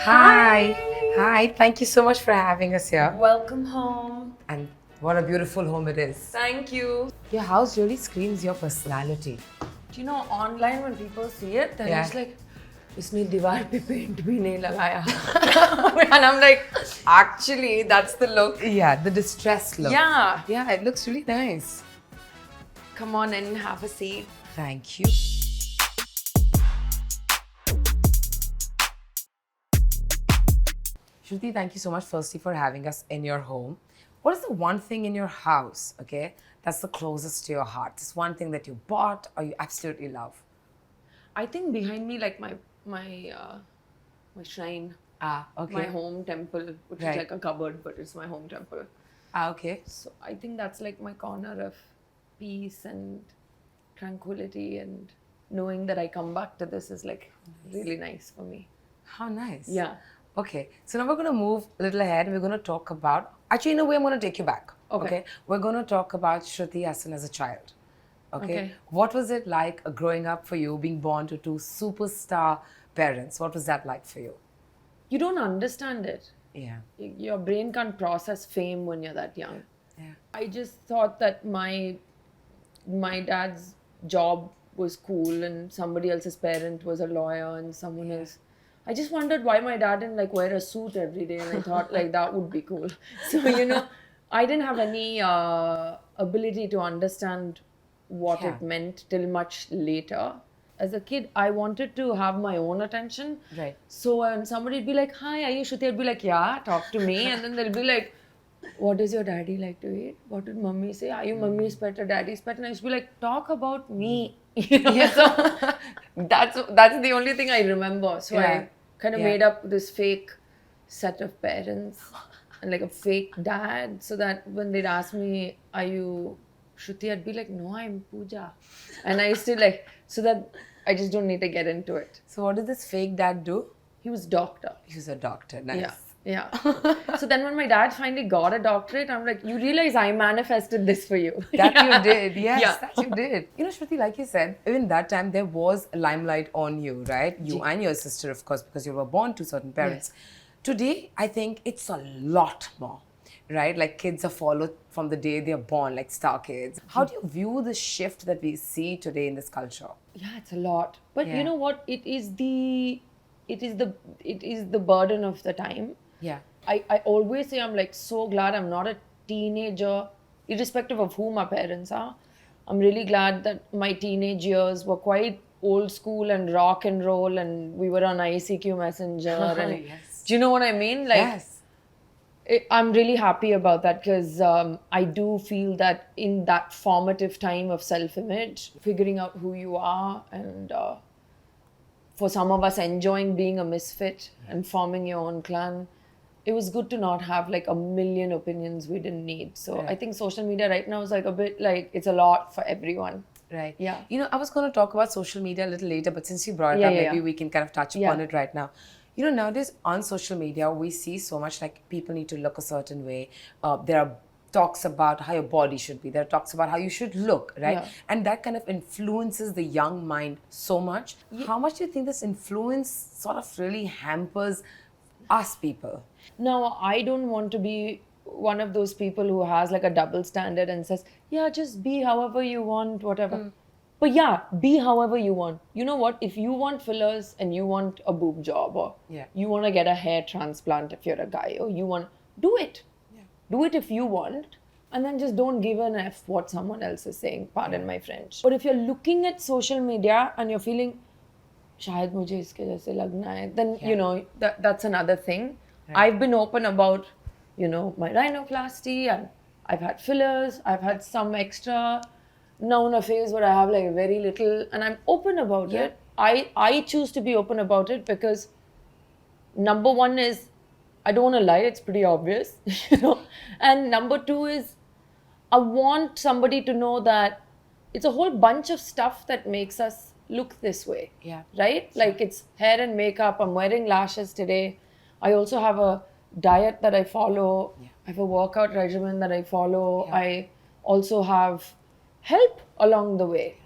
Hi. Hi. Thank you so much for having us here. Welcome home. And what a beautiful home it is. Thank you. Your house really screams your personality. Do you know online when people see it, they're Yeah. just like, इसने दीवार पे paint भी नहीं लगाया. And I'm like, actually, that's the look. Yeah, the distressed look. Yeah. Yeah, it looks really nice. Come on in, have a seat. Thank you. Shruti, thank you so much firstly for having us in your home. What is the one thing in your house, okay, that's the closest to your heart? This one thing that you bought or you absolutely love? I think behind me, like my shrine, Okay. my home temple, which Right. is like a cupboard, but it's my home temple. Okay. So I think that's like my corner of peace and tranquility, and knowing that I come back to this is like really nice for me. How nice. Yeah. Okay, so now we're going to move a little ahead. We're going to talk about, actually, in a way, I'm going to take you back. Okay. We're going to talk about Shruti Haasan as a child. Okay. What was it like growing up for you, being born to two superstar parents? What was that like for you? You don't understand it. Yeah. Your brain can't process fame when you're that young. Yeah. I just thought that my dad's job was cool and somebody else's parent was a lawyer and someone else. I just wondered why my dad didn't like wear a suit every day, and I thought like that would be cool. So I didn't have any ability to understand what Yeah. it meant till much later. As a kid, I wanted to have my own attention. Right. So when somebody'd be like, "Hi, are you Shruti?" I'd be like, "Yeah, talk to me." And then they'll be like, "What does your daddy like to eat? What did mummy say? Are you mummy's pet or daddy's pet?" And I used to be like, "Talk about me." So that's the only thing I remember. So Yeah. I kind of Yeah. made up this fake set of parents and like a fake dad, so that when they'd ask me, "Are you Shruti?" I'd be like, "No, I'm Pooja." And I used to like, so that I just don't need to get into it. So what did this fake dad do? He was doctor. He was a doctor. Nice. Yeah. Yeah. So then when my dad finally got a doctorate, I'm like, you realize I manifested this for you. That Yeah. you did, yes, Yeah. that you did. Shruti, like you said, even that time there was a limelight on you, right? You and your sister, of course, because you were born to certain parents. Today, I think it's a lot more, right? Like kids are followed from the day they're born, like star kids. How do you view the shift that we see today in this culture? Yeah, it's a lot. But Yeah. you know what? It is the burden of the time. Yeah. I always say I'm like so glad I'm not a teenager, irrespective of who my parents are. I'm really glad that my teenage years were quite old school and rock and roll, and we were on ICQ Messenger. And Yes. do you know what I mean? Like, Yes. I'm really happy about that, because I do feel that in that formative time of self-image, figuring out who you are, and for some of us enjoying being a misfit and forming your own clan, it was good to not have like a million opinions we didn't need. So I think social media right now is like a bit like it's a lot for everyone. Right. Yeah. I was going to talk about social media a little later, but since you brought it Yeah, up, yeah, maybe yeah. we can kind of touch Yeah. upon it right now. Nowadays on social media, we see so much like people need to look a certain way. There are talks about how your body should be. There are talks about how you should look, right? Yeah. And that kind of influences the young mind so much. How much do you think this influence sort of really hampers us people? Now, I don't want to be one of those people who has like a double standard and says, yeah, just be however you want, whatever. But yeah, be however you want. You know what? If you want fillers and you want a boob job, or Yeah. you want to get a hair transplant if you're a guy, or you want, do it. Do it if you want, and then just don't give an F what someone else is saying. Pardon my French. But if you're looking at social media and you're feeling, शायद मुझे इसके जैसे लगना है, then that's another thing. I've been open about my rhinoplasty, and I've had fillers, I've had some extra. Now in a phase where I have like very little, and I'm open about it. I choose to be open about it because number one is I don't want to lie, it's pretty obvious, and number two is I want somebody to know that it's a whole bunch of stuff that makes us look this way. Yeah. Right? Like it's hair and makeup. I'm wearing lashes today. I also have a diet that I follow. Yeah. I have a workout regimen that I follow. Yeah. I also have help along the way.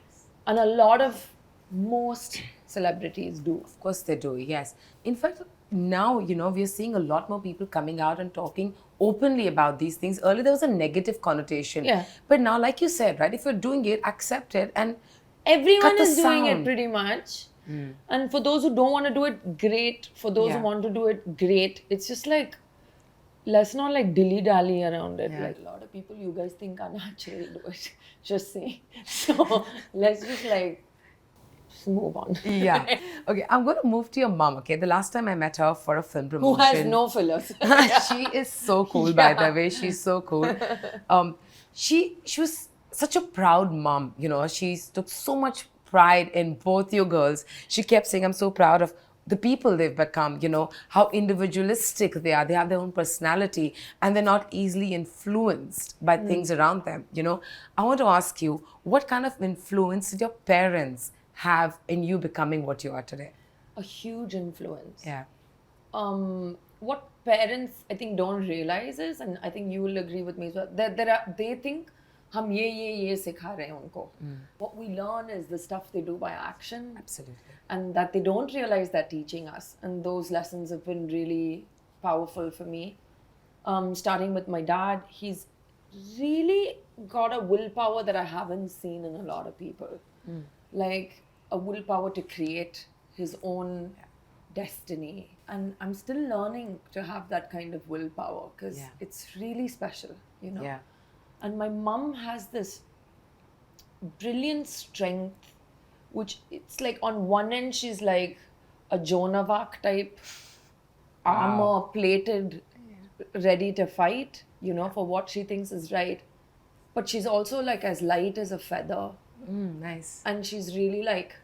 And a lot of most celebrities do. Of course they do, yes. In fact, now, we're seeing a lot more people coming out and talking openly about these things. Earlier, there was a negative connotation. Yeah. But now, like you said, right, if you're doing it, accept it and Everyone cut the is doing it sound. pretty much. And for those who don't want to do it, great. For those who Yeah. want to do it, great. It's just like, let's not like dilly-dally around it. Yeah. Like a lot of people you guys think are natural do it. Just saying. So let's just like just move on. Yeah. Okay, I'm going to move to your mom, okay? The last time I met her for a film Who promotion. has no fillers. She is so cool, by the way. She's so cool. She was such a proud mom, She took so much pride in both you girls. She kept saying, I'm so proud of the people they've become, how individualistic they are. They have their own personality and they're not easily influenced by things around them, I want to ask you, what kind of influence did your parents have in you becoming what you are today? A huge influence. Yeah. What parents I think don't realize is, and I think you will agree with me as well, that they think हम ये सिखा रहे हैं उनको. What we learn is the stuff they do by action. Absolutely. And that they don't realize they're teaching us. And those lessons have been really powerful for me. Starting with my dad, he's really got a willpower that I haven't seen in a lot of people. Like a willpower to create his own destiny. And I'm still learning to have that kind of willpower because it's really special, Yeah. And my mom has this brilliant strength, which it's like on one end she's like a Joan of Arc type, armor plated, ready to fight, for what she thinks is right. But she's also like as light as a feather. Nice. And she's really like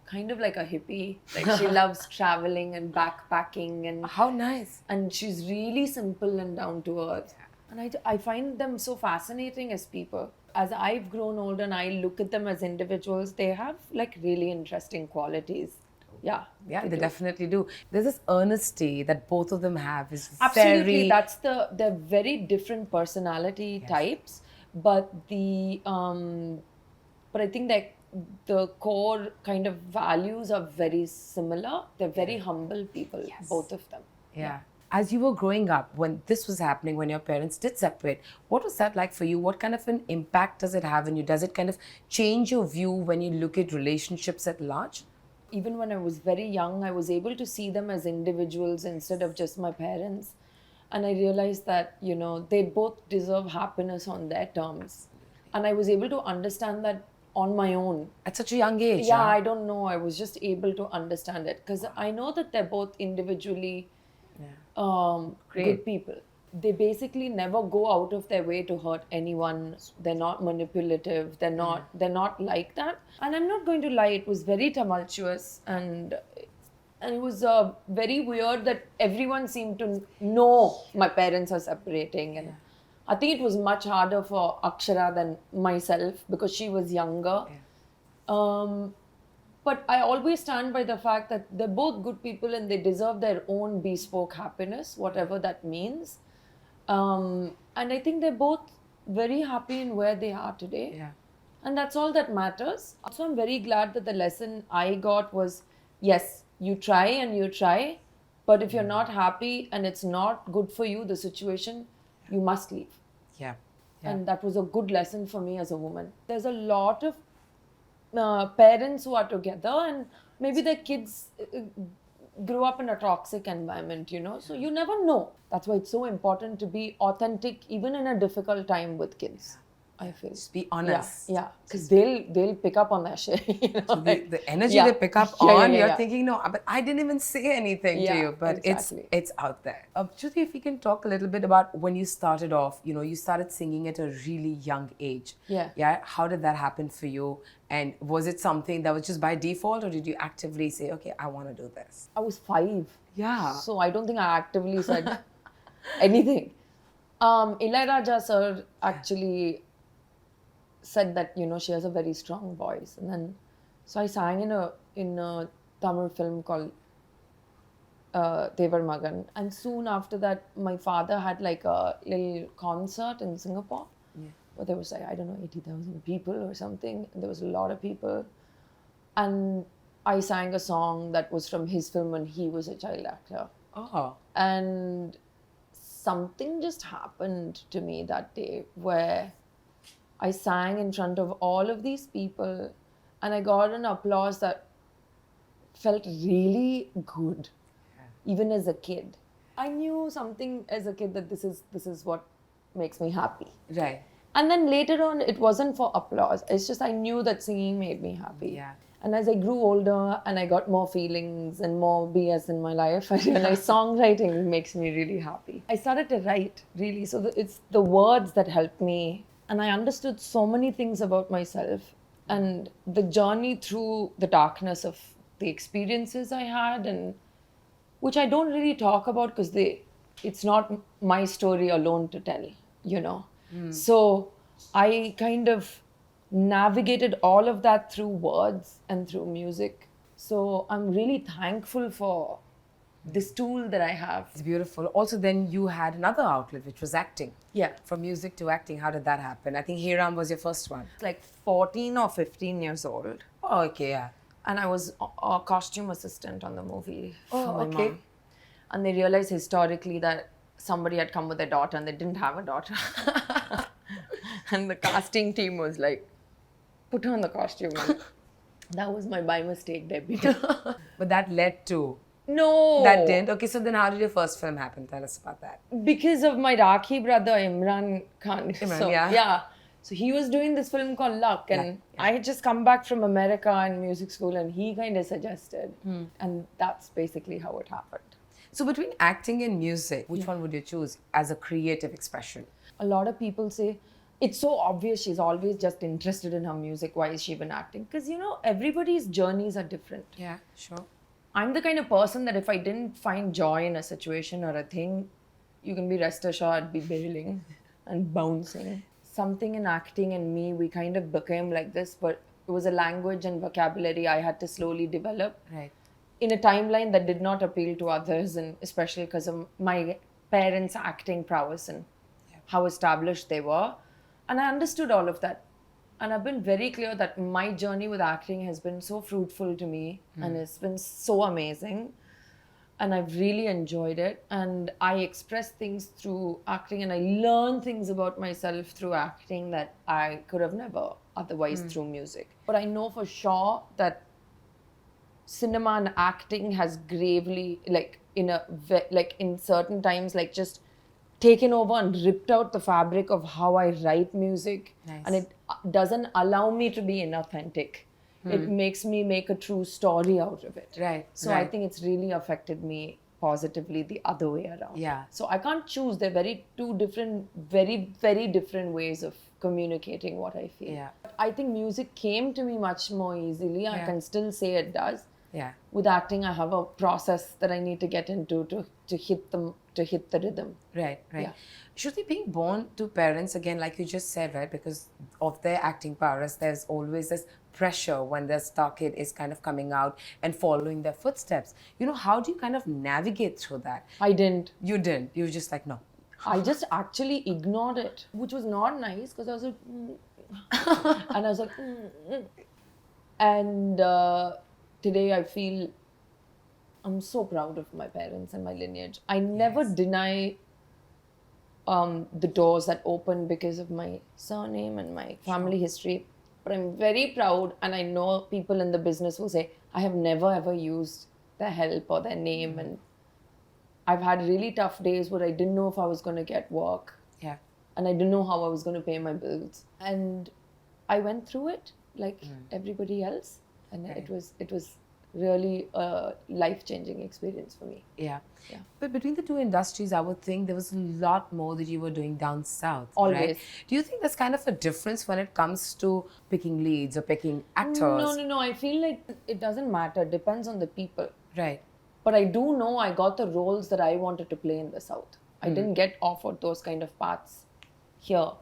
kind of like a hippie. Like she loves traveling and backpacking and How nice. and she's really simple and down to earth. And I find them so fascinating as people. As I've grown older and I look at them as individuals, they have like really interesting qualities. Yeah. Yeah, they definitely do. There's this earnesty that both of them have. Is Absolutely. very... They're very different personality types, but but I think that the core kind of values are very similar. They're very humble people, both of them. Yeah. As you were growing up, when this was happening, when your parents did separate, what was that like for you? What kind of an impact does it have on you? Does it kind of change your view when you look at relationships at large? Even when I was very young, I was able to see them as individuals instead of just my parents. And I realized that, they both deserve happiness on their terms. And I was able to understand that on my own. At such a young age? Yeah, I don't know. I was just able to understand it because I know that they're both individually good people. They basically never go out of their way to hurt anyone. They're not manipulative. They're not like that. And I'm not going to lie, it was very tumultuous and it was very weird that everyone seemed to know my parents are separating. And I think it was much harder for Akshara than myself because she was younger. But I always stand by the fact that they're both good people and they deserve their own bespoke happiness, whatever that means. And I think they're both very happy in where they are today. Yeah. And that's all that matters. So I'm very glad that the lesson I got was, yes, you try, but if you're not happy and it's not good for you, the situation, you must leave. Yeah. And that was a good lesson for me as a woman. There's a lot of parents who are together and maybe their kids grew up in a toxic environment, so you never know. That's why it's so important to be authentic even in a difficult time with kids. I feel. Just be honest. Yeah, because they'll pick up on that shit. So the energy they pick up on, you're thinking, no, but I didn't even say anything to you. But exactly. it's out there. Shruti, if you can talk a little bit about when you started off, you started singing at a really young age. Yeah. How did that happen for you? And was it something that was just by default or did you actively say, okay, I want to do this? I was 5. Yeah. So I don't think I actively said anything. Ilaiyaraaja sir actually said that she has a very strong voice, and then so I sang in a Tamil film called Devar Magan, and soon after that my father had like a little concert in Singapore where there was like, I don't know, 80,000 people or something, and there was a lot of people, and I sang a song that was from his film when he was a child actor, Oh. And something just happened to me that day where I sang in front of all of these people and I got an applause that felt really good, even as a kid. I knew something as a kid that this is what makes me happy. Right. And then later on, it wasn't for applause. It's just I knew that singing made me happy. Yeah. And as I grew older and I got more feelings and more BS in my life, I realized songwriting makes me really happy. I started to write, really. So it's the words that helped me. And I understood so many things about myself. And the journey through the darkness of the experiences I had, and which I don't really talk about because it's not my story alone to tell, you know. So I kind of navigated all of that through words and through music. So I'm really thankful for this tool that I have. It's beautiful. Also, then you had another outlet, which was acting. Yeah. From music to acting, how did that happen? I think Hiram was your first one. Like 14 or 15 years old. Oh, okay, yeah. And I was a costume assistant on the movie for Oh, my okay. mom. And they realized historically that somebody had come with their daughter and they didn't have a daughter. And the casting team was like, put her in the costume. And that was my by mistake debut. But that led to... No. That didn't? Okay, so then how did your first film happen? Tell us about that. Because of my Rakhi brother, Imran Khan. Imran, yeah. Yeah. So he was doing this film called Luck. And Luck, yeah. I had just come back from America and music school and he kind of suggested. And that's basically how it happened. So between acting and music, which one would you choose as a creative expression? A lot of people say, it's so obvious she's always just interested in her music. Why is she even acting? Because, you know, everybody's journeys are different. Yeah, sure. I'm the kind of person that if I didn't find joy in a situation or a thing, you can be rest assured I'd be bailing and bouncing. Something in acting and me, we kind of became like this, but it was a language and vocabulary I had to slowly develop. Right. In a timeline that did not appeal to others, and especially because of my parents' acting prowess and how established they were. And I understood all of that. And I've been very clear that my journey with acting has been so fruitful to me and it's been so amazing. And I've really enjoyed it. And I express things through acting and I learn things about myself through acting that I could have never otherwise through music. But I know for sure that cinema and acting has gravely, like in certain times, like just taken over and ripped out the fabric of how I write music. Nice. And it doesn't allow me to be inauthentic. It makes me make a true story out of it. Right. So I think it's really affected me positively the other way around. Yeah. So I can't choose. They're very, very different ways of communicating what I feel. Yeah. I think music came to me much more easily. I can still say it does. Yeah. With acting, I have a process that I need to get into to hit the rhythm. Right. Yeah. Shruti, being born to parents, again, like you just said, right, because of their acting prowess, there's always this pressure when their star kid is kind of coming out and following their footsteps. You know, how do you kind of navigate through that? I didn't. You didn't. You were just like, no. I just actually ignored it, which was not nice because I was like, and I was like, and today I feel I'm so proud of my parents and my lineage. I never deny the doors that opened because of my surname and my family history. But I'm very proud, and I know people in the business will say, I have never ever used their help or their name. And I've had really tough days where I didn't know if I was going to get work. Yeah. And I didn't know how I was going to pay my bills. And I went through it like everybody else. And it was really a life-changing experience for me. Yeah. Yeah. But between the two industries, I would think there was a lot more that you were doing down south. Always. Right? Do you think there's kind of a difference when it comes to picking leads or picking actors? No. I feel like it doesn't matter. It depends on the people. Right. But I do know I got the roles that I wanted to play in the South. I didn't get offered those kind of paths here.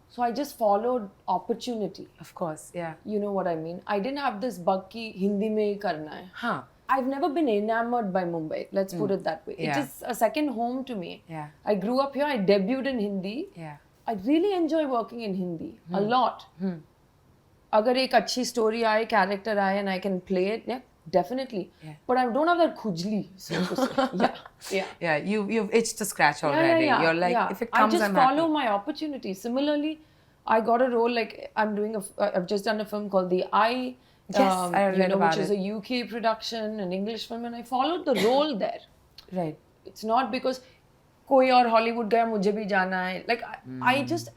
So I just followed opportunity. Of course, yeah. You know what I mean? I didn't have this bug ki Hindi mein hi karna hai. Huh. I've never been enamored by Mumbai. Let's put it that way. Yeah. It is a second home to me. Yeah. I grew up here. I debuted in Hindi. Yeah. I really enjoy working in Hindi a lot. Agar ek achhi story aaye, character aaye and I can play it, yeah, definitely. Yeah. But I don't have that khujli, so to say. Yeah. Yeah, you've itched a scratch already. You're like, if it comes, I just I'm follow happy. my opportunities. Similarly, I got a role like I've just done a film called The Eye. Yes, I read which about is it. a UK production, an English film, and I followed the role there. Right. It's not because कोई और Hollywood गया मुझे भी जाना है. Like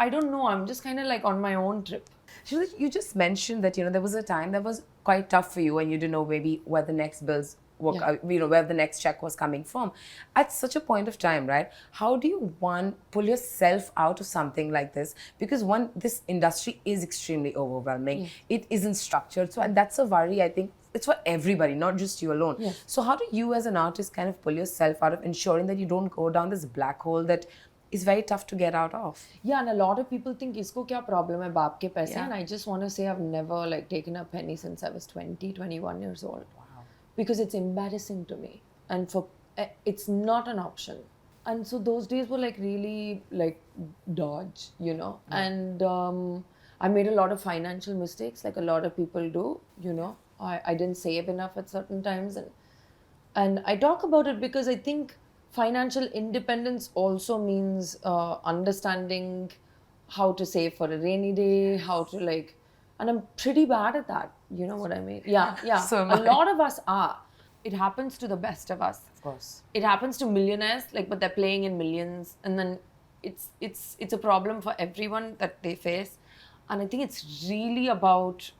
I don't know. I'm just kind of like on my own trip. Shruti, you just mentioned that, there was a time that was quite tough for you and you didn't know maybe where the next bills were, where the next check was coming from. At such a point of time, right? How do you, one, pull yourself out of something like this? Because one, this industry is extremely overwhelming. It isn't structured. So, and that's a worry, I think, it's for everybody, not just you alone. Yes. So how do you as an artist kind of pull yourself out of ensuring that you don't go down this black hole that is very tough to get out of? Yeah, and a lot of people think isko kya problem hai baap ke paise, Yeah. and I just want to say I've never like taken a penny since I was 20, 21 years old. Wow. Because it's embarrassing to me, and it's not an option. And so those days were like really like dodge, and I made a lot of financial mistakes like a lot of people do. I didn't save enough at certain times, and I talk about it because I think financial independence also means understanding how to save for a rainy day, how to and I'm pretty bad at that. You know what I mean? Yeah. So am A I. lot of us are. It happens to the best of us. Of course. It happens to millionaires, but they're playing in millions, and then it's a problem for everyone that they face. And I think it's really about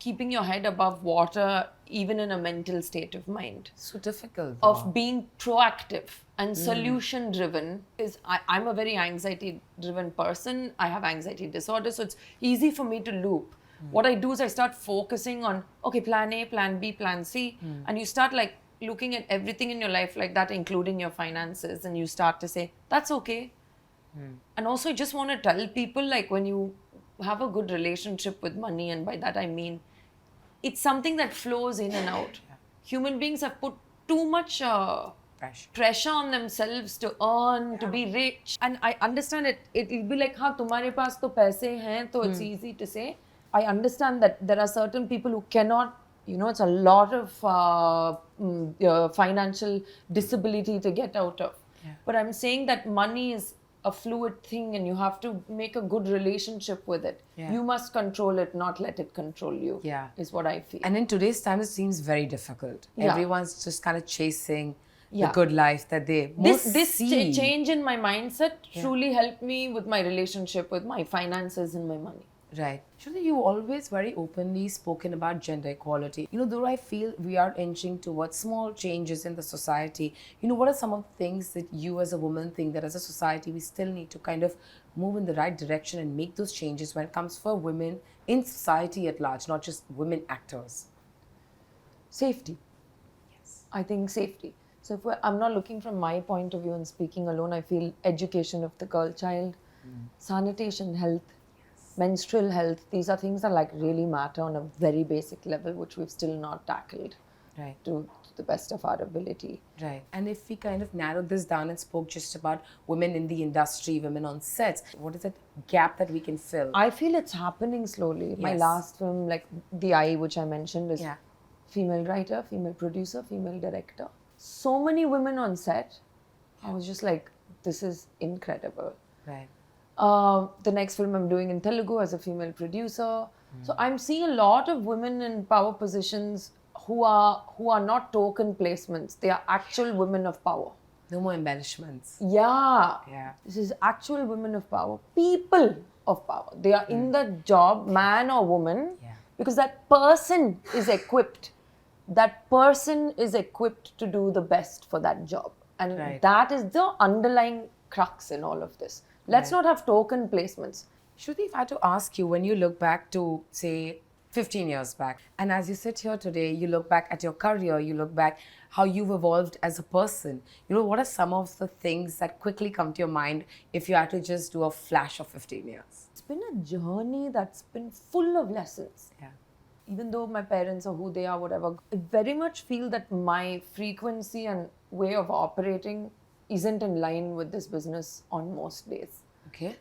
keeping your head above water, even in a mental state of mind. So difficult. Of being proactive and solution driven I'm a very anxiety driven person. I have anxiety disorder, so it's easy for me to loop. What I do is I start focusing on, okay, plan A, plan B, plan C, and you start looking at everything in your life like that, including your finances, and you start to say, that's okay. And also I just want to tell people, when you have a good relationship with money, and by that I mean it's something that flows in and out. Human beings have put too much pressure on themselves to earn, to be rich. And I understand it. It'll be like, हाँ तुम्हारे पास तो पैसे हैं, so it's easy to say. I understand that there are certain people who cannot, it's a lot of financial disability to get out of. Yeah. But I'm saying that money is a fluid thing, and you have to make a good relationship with it. Yeah. You must control it, not let it control you. Yeah. Is what I feel. And in today's time, it seems very difficult. Yeah. Everyone's just kind of chasing the Yeah. good life that they most This see. change in my mindset truly helped me with my relationship with my finances and my money. Right. Shruti, you always very openly spoken about gender equality. Though I feel we are inching towards small changes in the society, what are some of the things that you as a woman think that as a society we still need to kind of move in the right direction and make those changes when it comes for women in society at large, not just women actors? Safety. Yes. I think safety. So I'm not looking from my point of view and speaking alone. I feel education of the girl child, sanitation, health, menstrual health. These are things that really matter on a very basic level, which we've still not tackled. Right. To the best of our ability. Right. And if we kind of narrowed this down and spoke just about women in the industry, women on sets, what is that gap that we can fill? I feel it's happening slowly. My last film, The Eye, which I mentioned, is female writer, female producer, female director. So many women on set. I was just like, this is incredible. Right. The next film I'm doing in Telugu as a female producer. So I'm seeing a lot of women in power positions who are not token placements. They are actual women of power. No more embellishments. Yeah. Yeah. This is actual women of power. People of power. They are in the job, man or woman, because that person is equipped. That person is equipped to do the best for that job. And that is the underlying crux in all of this. Let's not have token placements. Shruti, if I had to ask you, when you look back to, say, 15 years back, and as you sit here today, you look back at your career, you look back how you've evolved as a person, what are some of the things that quickly come to your mind if you had to just do a flash of 15 years? It's been a journey that's been full of lessons. Yeah. Even though my parents are who they are, whatever, I very much feel that my frequency and way of operating isn't in line with this business on most days. Okay.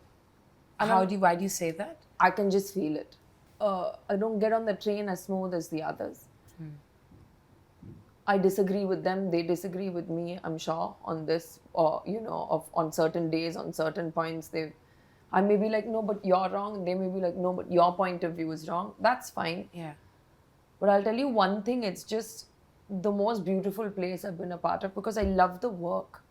Why do you say that? I can just feel it. I don't get on the train as smooth as the others. I disagree with them, they disagree with me, I'm sure, on this, or on certain days, on certain points, I may be like, no, but you're wrong. They may be like, no, but your point of view is wrong. That's fine. Yeah. But I'll tell you one thing, it's just the most beautiful place I've been a part of because I love the work.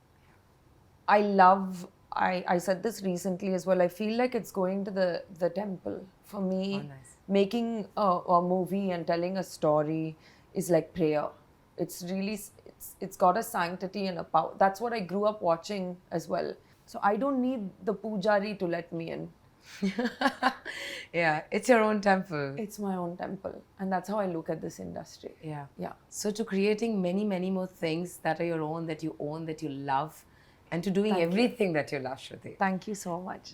I said this recently as well. I feel like it's going to the temple. For me, Oh, nice. making a movie and telling a story is like prayer. It's really, it's got a sanctity and a power. That's what I grew up watching as well. So I don't need the pujari to let me in. Yeah, it's your own temple. It's my own temple. And that's how I look at this industry. Yeah. Yeah. So to creating many, many more things that are your own, that you own, that you love, and to doing everything that you love, Shruti. Thank you so much.